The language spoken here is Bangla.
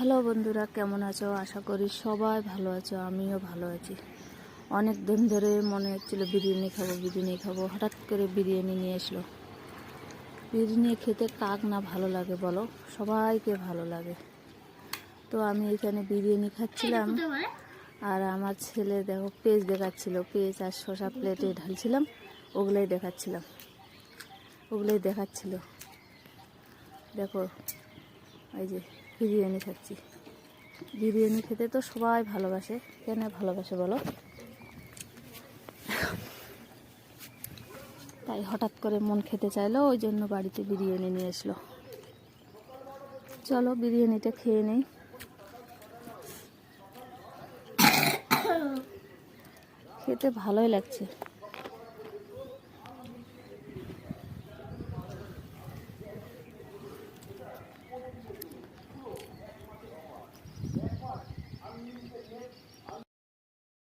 হ্যালো বন্ধুরা, কেমন আছো? আশা করি সবাই ভালো আছো, আমিও ভালো আছি। অনেক দিন ধরে মনে হচ্ছিল বিরিয়ানি খাবো। হঠাৎ করে বিরিয়ানি নিয়ে আসলো। বিরিয়ানি খেতে কাক না ভালো লাগে বলো? সবাইকে ভালো লাগে। তো আমি এখানে বিরিয়ানি খাচ্ছিলাম, আর আমার ছেলে দেখো পেঁয়াজ দেখাচ্ছিল, পেঁয়াজ আর শসা প্লেটে ঢালছিলাম, ওগুলোই দেখাচ্ছিল। দেখো এই যে বিরিয়ানি খাচ্ছি। বিরিয়ানি খেতে তো সবাই ভালোবাসে, কেন ভালোবাসে বলো? তাই হঠাৎ করে মন খেতে চাইলো, ওই জন্য বাড়িতে বিরিয়ানি নিয়ে আসলো। চলো বিরিয়ানিটা খেয়ে নেই। খেতে ভালোই লাগছে।